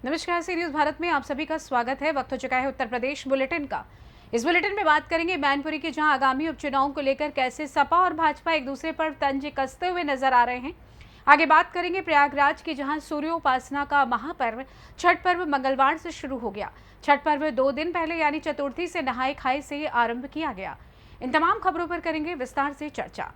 नमस्कार, सी न्यूज़ भारत में आप सभी का स्वागत है। वक्त हो चुका है उत्तर प्रदेश बुलेटिन का। इस बुलेटिन में बात करेंगे मैनपुरी के, जहां आगामी उपचुनाव को लेकर कैसे सपा और भाजपा एक दूसरे पर तंज कसते हुए नजर आ रहे हैं। आगे बात करेंगे प्रयागराज की, जहां सूर्योपासना का महापर्व छठ पर्व मंगलवार से शुरू हो गया। छठ पर्व 2 दिन पहले यानी चतुर्थी से नहाए खाए से आरंभ किया गया। इन तमाम खबरों पर करेंगे विस्तार से चर्चा।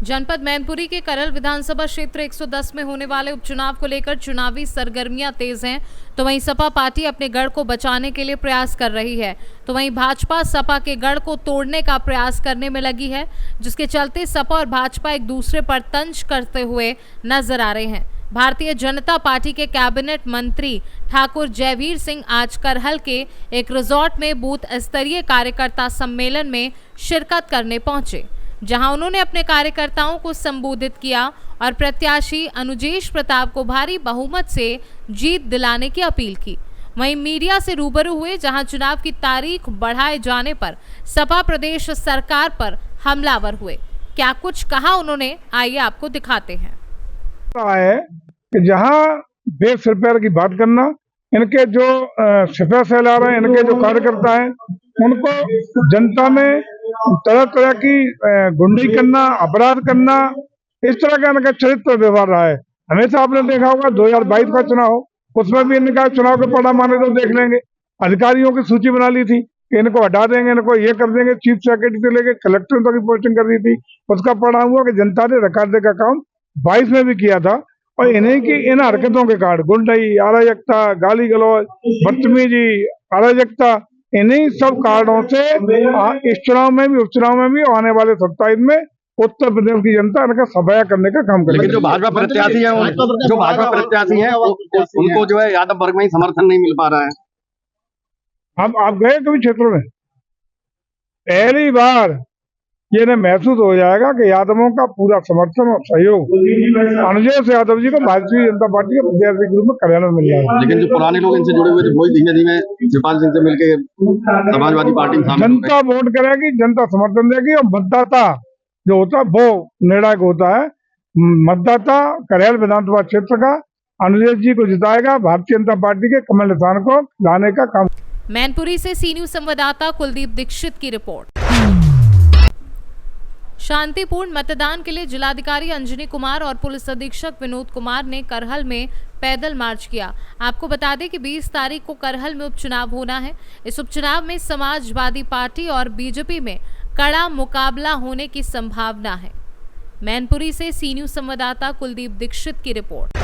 जनपद मैनपुरी के करल विधानसभा क्षेत्र 110 में होने वाले उपचुनाव को लेकर चुनावी सरगर्मियां तेज हैं, तो वहीं सपा पार्टी अपने गढ़ को बचाने के लिए प्रयास कर रही है, तो वहीं भाजपा सपा के गढ़ को तोड़ने का प्रयास करने में लगी है, जिसके चलते सपा और भाजपा एक दूसरे पर तंज करते हुए नजर आ रहे हैं। भारतीय जनता पार्टी के कैबिनेट मंत्री ठाकुर जयवीर सिंह आज करहल के एक रिजॉर्ट में बूथ स्तरीय कार्यकर्ता सम्मेलन में शिरकत करने पहुंचे, जहां उन्होंने अपने कार्यकर्ताओं को संबोधित किया और प्रत्याशी अनुजेश प्रताप को भारी बहुमत से जीत दिलाने की अपील की। वहीं मीडिया से रूबरू हुए, जहां चुनाव की तारीख बढ़ाए जाने पर सपा प्रदेश सरकार पर हमलावर हुए। क्या कुछ कहा उन्होंने, आइए आपको दिखाते हैं। कि जहां बेसरकार की बात करना, इनके जो सफा फैला रहे हैं, इनके जो कार्यकर्ता हैं, उनको जनता में तरह तरह की गुंडी करना, अपराध करना, इस तरह का इनका चरित्र व्यवहार रहा है। हमेशा आपने देखा होगा 2022 का चुनाव हो, उसमें भी इनका चुनाव के परिणाम आने तो देख लेंगे। अधिकारियों की सूची बना ली थी कि इनको हटा देंगे, इनको ये कर देंगे। चीफ सेक्रेटरी से लेकर कलेक्टर तक की पोस्टिंग कर दी थी। उसका परिणाम हुआ कि जनता ने रकादे का काम 22 में भी किया था, और इन्हीं की इन हरकतों के कारण गुंडाई, अराजकता, गाली गलौज, बदतमीजी, अराजकता, इन्हीं सब कारणों से इस चुनाव में भी, उपचुनाव में भी, आने वाले 27 में उत्तर प्रदेश की जनता इनका सफाया करने का काम करेगी। लेकिन जो भाजपा प्रत्याशी है उनको जो है यादव वर्ग में ही समर्थन नहीं मिल पा रहा है। आप गए कभी क्षेत्रों में? पहली बार ये महसूस हो जाएगा कि यादवों का पूरा समर्थन और सहयोग अनुजेश यादव जी को भारतीय जनता पार्टी के प्रत्याशी के रूप में कल्याण में मिल जाएगा। लेकिन जो पुराने लोग इनसे जुड़े हुए थे, वही धीमे धीमे शिवपाल सिंह से मिलकर समाजवादी पार्टी में जनता वोट करेगी, जनता समर्थन देगी, और मतदाता जो होता है वो निर्णायक होता है। मतदाता करैल विधानसभा क्षेत्र का अनुजेश जी को जिताएगा, भारतीय जनता पार्टी के कमल निशान को लाने का काम। मैनपुरी से सी न्यूज़ संवाददाता कुलदीप दीक्षित की रिपोर्ट। शांतिपूर्ण मतदान के लिए जिलाधिकारी अंजनी कुमार और पुलिस अधीक्षक विनोद कुमार ने करहल में पैदल मार्च किया। आपको बता दें कि 20 तारीख को करहल में उपचुनाव होना है। इस उपचुनाव में समाजवादी पार्टी और बीजेपी में कड़ा मुकाबला होने की संभावना है। मैनपुरी से सी न्यूज़ संवाददाता कुलदीप दीक्षित की रिपोर्ट।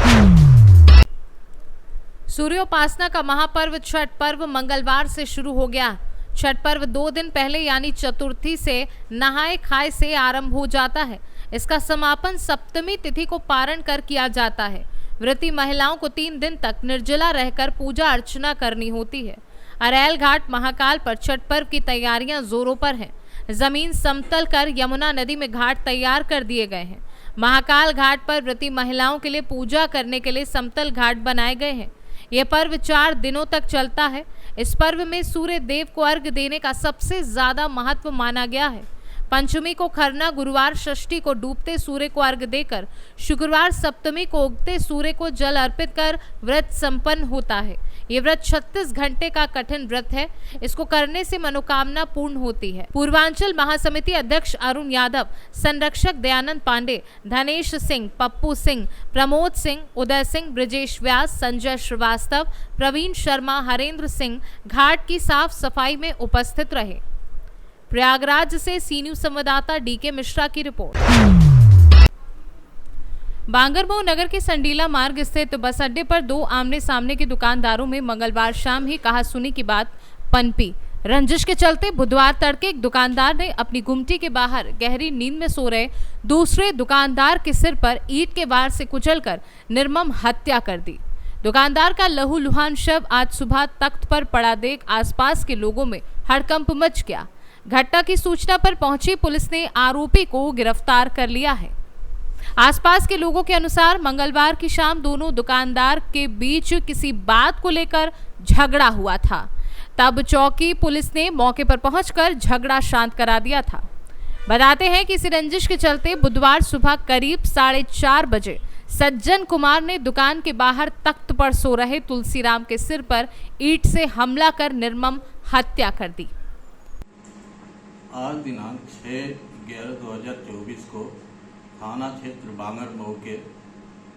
सूर्योपासना का महापर्व छठ पर्व मंगलवार से शुरू हो गया। छठ पर्व 2 दिन पहले यानी चतुर्थी से नहाए खाए से आरंभ हो जाता है। इसका समापन सप्तमी तिथि को पारण कर किया जाता है। व्रती महिलाओं को 3 दिन तक निर्जला रहकर पूजा अर्चना करनी होती है। अरैल घाट महाकाल पर छठ पर्व की तैयारियां जोरों पर हैं। जमीन समतल कर यमुना नदी में घाट तैयार कर दिए गए हैं। महाकाल घाट पर व्रती महिलाओं के लिए पूजा करने के लिए समतल घाट बनाए गए हैं। यह पर्व 4 दिनों तक चलता है। इस पर्व में सूर्य देव को अर्घ्य देने का सबसे ज्यादा महत्व माना गया है। पंचमी को खरना, गुरुवार षष्ठी को डूबते सूर्य को अर्घ्य देकर, शुक्रवार सप्तमी को उगते सूर्य को जल अर्पित कर व्रत संपन्न होता है। ये व्रत 36 घंटे का कठिन व्रत है। इसको करने से मनोकामना पूर्ण होती है। पूर्वांचल महासमिति अध्यक्ष अरुण यादव, संरक्षक दयानंद पांडे, धनेश सिंह, पप्पू सिंह, प्रमोद सिंह, उदय सिंह, ब्रजेश व्यास, संजय श्रीवास्तव, प्रवीण शर्मा, हरेंद्र सिंह घाट की साफ सफाई में उपस्थित रहे। प्रयागराज से सी न्यूज़ संवाददाता डीके मिश्रा की रिपोर्ट। बांगरमऊ नगर के संडीला मार्ग स्थित बस अड्डे पर 2 आमने सामने के दुकानदारों में मंगलवार शाम ही कहासुनी की बात पनपी। रंजिश के चलते बुधवार तड़के एक दुकानदार ने अपनी गुमटी के बाहर गहरी नींद में सो रहे दूसरे दुकानदार के सिर पर ईंट के वार से कुचलकर निर्मम हत्या कर दी। दुकानदार का लहूलुहान शव आज सुबह तख्त पर पड़ा देख आसपास के लोगों में हड़कंप मच गया। घटना की सूचना पर पहुंची पुलिस ने आरोपी को गिरफ्तार कर लिया है। आसपास के लोगों के अनुसार मंगलवार की शाम दोनों दुकानदार के बीच किसी बात को लेकर झगड़ा हुआ था। तब चौकी पुलिस ने मौके पर पहुंचकर झगड़ा शांत करा दिया था। बताते हैं कि इसी रंजिश के चलते बुधवार सुबह करीब 4:30 बजे सज्जन कुमार ने दुकान के बाहर तख्त पर सो रहे तुलसीराम के सिर पर ईंट से हमला कर निर्मम हत्या कर दी। आज दिनांक 6/11/2024 को थाना क्षेत्र बांगरमऊ के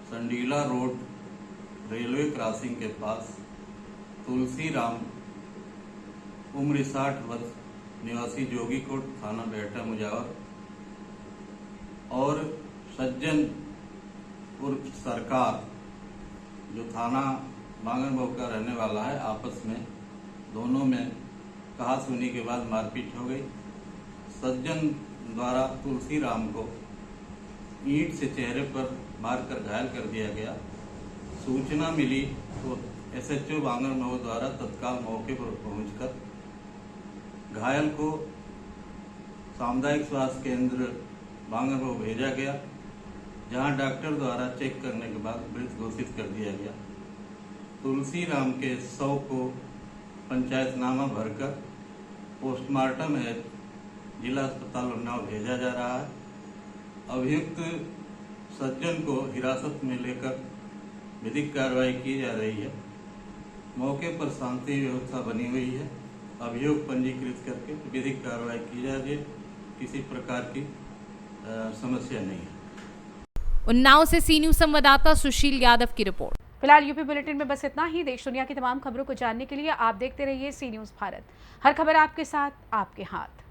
संडीला रोड रेलवे क्रॉसिंग के पास तुलसीराम उम्र 60 वर्ष निवासी जोगीकोट थाना बेहटा मुजावर और सज्जन उर्फ सरकार जो थाना बांगरमऊ का रहने वाला है, आपस में दोनों में कहा सुनी के बाद मारपीट हो गई। सज्जन द्वारा तुलसीराम को ईंट से चेहरे पर मारकर घायल कर दिया गया। सूचना मिली तो SHO बांगरमऊ द्वारा तत्काल मौके पर पहुंचकर घायल को सामुदायिक स्वास्थ्य केंद्र बांगरमऊ भेजा गया, जहां डॉक्टर द्वारा चेक करने के बाद मृत घोषित कर दिया गया। तुलसीराम के शव को पंचायतनामा भरकर पोस्टमार्टम हेतु जिला अस्पताल उन्नाव भेजा जा रहा है। अभियुक्त सज्जन को हिरासत में लेकर विधिक कार्रवाई की जा रही है। मौके पर शांति व्यवस्था बनी हुई है। अभियोग पंजीकृत करके विधिक कार्रवाई की जा रही है। किसी प्रकार की समस्या नहीं है। उन्नाव से सी न्यूज संवाददाता सुशील यादव की रिपोर्ट। फिलहाल यूपी बुलेटिन में बस इतना ही। देश दुनिया की तमाम खबरों को जानने के लिए आप देखते रहिए सी न्यूज भारत। हर खबर आपके साथ, आपके हाथ।